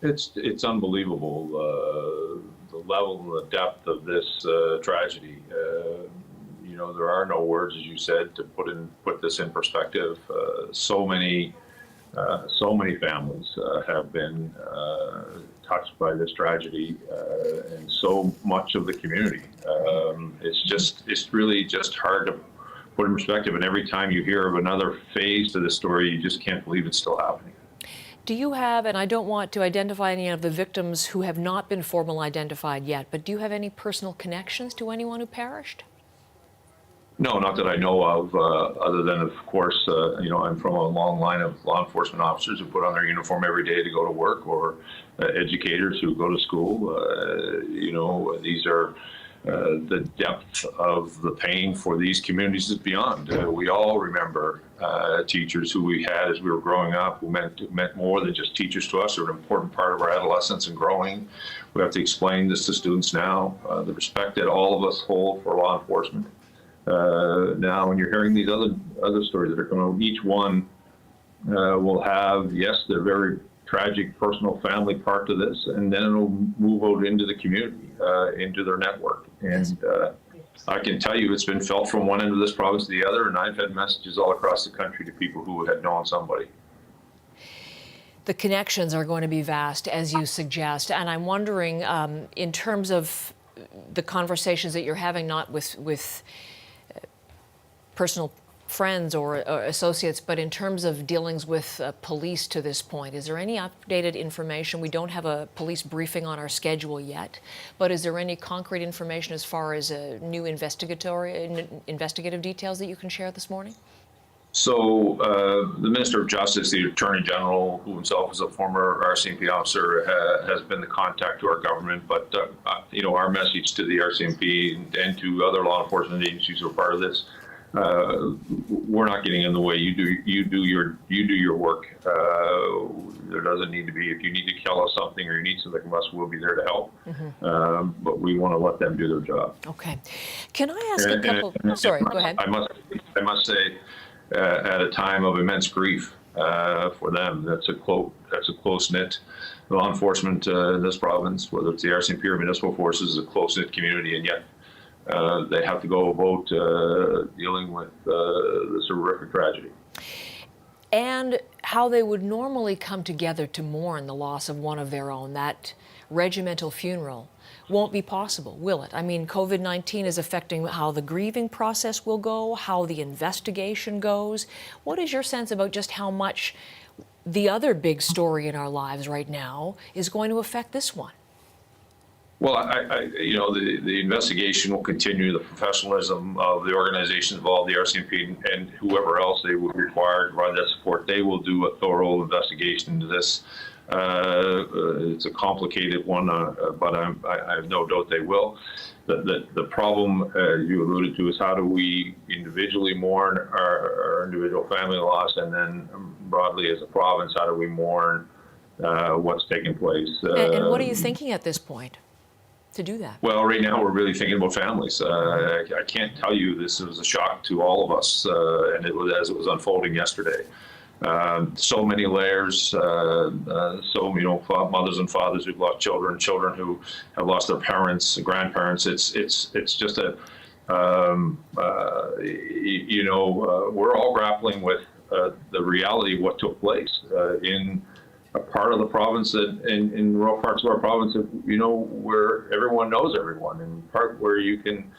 It's unbelievable, the level and the depth of this tragedy. There are no words, as you said, to put this in perspective. So many families have been touched by this tragedy, and so much of the community. It's really just hard to put in perspective. And every time you hear of another phase to this story, you just can't believe it's still happening. Do you have, and I don't want to identify any of the victims who have not been formally identified yet, but do you have any personal connections to anyone who perished? No, not that I know of, other than, of course, I'm from a long line of law enforcement officers who put on their uniform every day to go to work, or educators who go to school. These are the depth of the pain for these communities is beyond. We all remember teachers who we had as we were growing up who meant more than just teachers to us. They're an important part of our adolescence and growing. We have to explain this to students now, the respect that all of us hold for law enforcement. Now, when you're hearing these other stories that are coming out, each one will have, yes, their very tragic personal family part to this, and then it'll move out into the community, into their network. And I can tell you it's been felt from one end of this province to the other, and I've had messages all across the country to people who had known somebody. The connections are going to be vast, as you suggest, and I'm wondering, in terms of the conversations that you're having, not with personal friends or associates, but in terms of dealings with police to this point, is there any updated information? We don't have a police briefing on our schedule yet, but is there any concrete information as far as new investigative details that you can share this morning? So the Minister of Justice, the Attorney General, who himself is a former RCMP officer, has been the contact to our government. But our message to the RCMP and to other law enforcement agencies who are part of this: we're not getting in the way. You do your work. There doesn't need to be. If you need to tell us something or you need something from us, we'll be there to help. But we want to let them do their job. Okay. Can I ask a couple? Sorry, go ahead. I must say, at a time of immense grief for them, that's a close-knit law enforcement in this province, whether it's the RCMP or municipal forces, is a close-knit community, and yet they have to go about dealing with this horrific tragedy. And how they would normally come together to mourn the loss of one of their own, that regimental funeral, won't be possible, will it? I mean, COVID-19 is affecting how the grieving process will go, how the investigation goes. What is your sense about just how much the other big story in our lives right now is going to affect this one? Well, the investigation will continue. The professionalism of the organizations involved, the RCMP and whoever else they would require to provide that support, they will do a thorough investigation into this. It's a complicated one, but I have no doubt they will. The problem, you alluded to, is how do we individually mourn our individual family loss, and then broadly as a province, how do we mourn what's taking place? And what are you thinking at this point to do that? Well, right now we're really thinking about families. I can't tell you this was a shock to all of us, and it was as it was unfolding yesterday. So many layers, mothers and fathers who've lost children who have lost their parents, grandparents. It's just we're all grappling with the reality of what took place in a part of the province in rural parts of our province, where everyone knows everyone, and part where you can,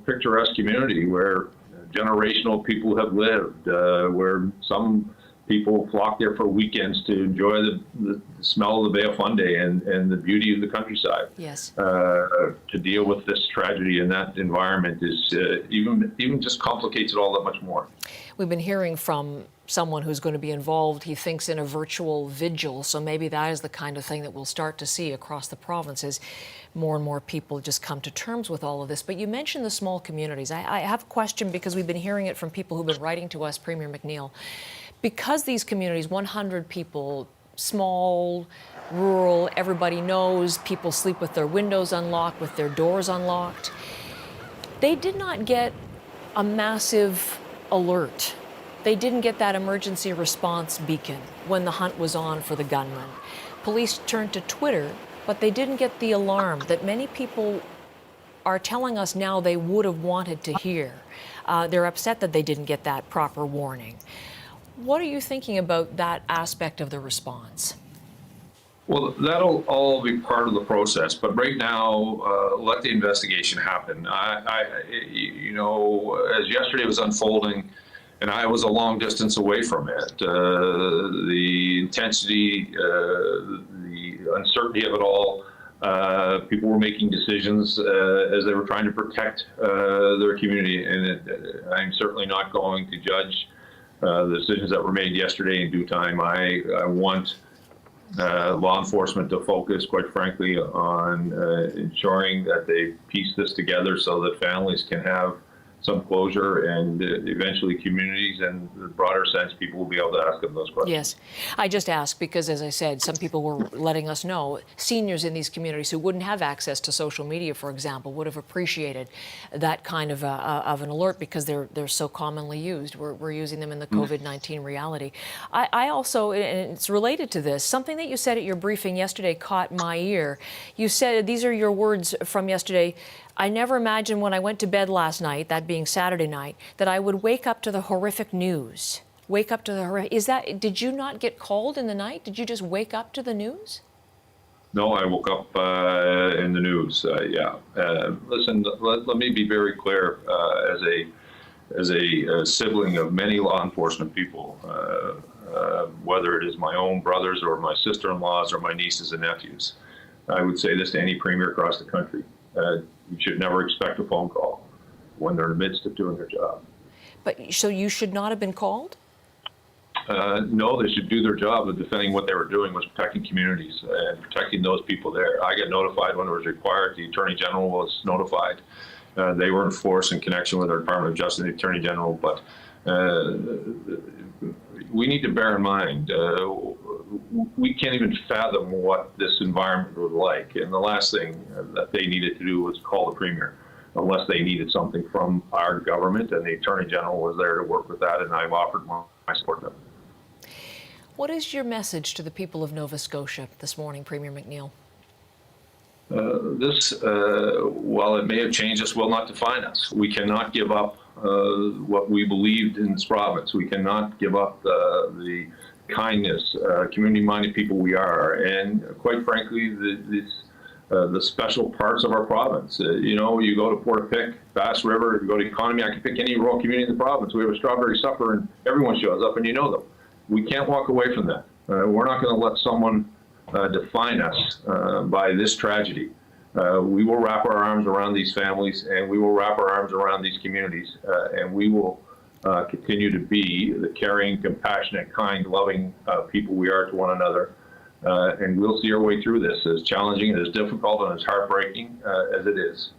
picturesque community where generational people have lived, where some people flock there for weekends to enjoy the smell of the Bay of Fundy and the beauty of the countryside. Yes. To deal with this tragedy in that environment is even just complicates it all that much more. We've been hearing from someone who's going to be involved, he thinks, in a virtual vigil, so maybe that is the kind of thing that we'll start to see across the province as more and more people just come to terms with all of this. But you mentioned the small communities. I have a question, because we've been hearing it from people who've been writing to us, Premier McNeil. Because these communities, 100 people, small, rural, everybody knows, people sleep with their windows unlocked, with their doors unlocked, they did not get a massive alert They didn't get that emergency response beacon when the hunt was on for the gunman. Police turned to Twitter, but they didn't get the alarm that many people are telling us now they would have wanted to hear. They're upset that they didn't get that proper warning. What are you thinking about that aspect of the response? Well, that'll all be part of the process, but right now, let the investigation happen. You know, as yesterday was unfolding, and I was a long distance away from it, the intensity, the uncertainty of it all, people were making decisions as they were trying to protect their community, and I'm certainly not going to judge the decisions that were made yesterday in due time. I want law enforcement to focus, quite frankly, on ensuring that they piece this together so that families can have some closure, and eventually communities and the broader sense, people will be able to ask them those questions. Yes. I just asked because, as I said, some people were letting us know, seniors in these communities who wouldn't have access to social media, for example, would have appreciated that kind of an alert because they're so commonly used. We're using them in the COVID-19 reality. I also, and it's related to this, something that you said at your briefing yesterday caught my ear. You said, these are your words from yesterday, I never imagined when I went to bed last night, that being Saturday night, that I would wake up to the horrific news. Wake up to the horrific. Did you not get called in the night? Did you just wake up to the news? No, I woke up in the news. Yeah. Listen, let me be very clear. As a sibling of many law enforcement people, whether it is my own brothers or my sister-in-laws or my nieces and nephews, I would say this to any premier across the country. You should never expect a phone call when they're in the midst of doing their job. But so you should not have been called? No, they should do their job of defending what they were doing was protecting communities and protecting those people there. I got notified when it was required. The Attorney General was notified. They were in force in connection with the Department of Justice and the Attorney General, but we need to bear in mind, we can't even fathom what this environment was like. And the last thing that they needed to do was call the Premier, unless they needed something from our government, and the Attorney General was there to work with that, and I've offered my support to them. What is your message to the people of Nova Scotia this morning, Premier McNeil? While it may have changed us, will not define us. We cannot give up what we believed in this province. We cannot give up the kindness, community-minded people we are, and quite frankly, the special parts of our province. You know, you go to Port-a-Pic, Bass River, you go to Economy, I can pick any rural community in the province. We have a strawberry supper and everyone shows up and you know them. We can't walk away from that. We're not going to let someone define us by this tragedy. We will wrap our arms around these families, and we will wrap our arms around these communities, and we will continue to be the caring, compassionate, kind, loving people we are to one another. And we'll see our way through this, as challenging and as difficult and as heartbreaking as it is.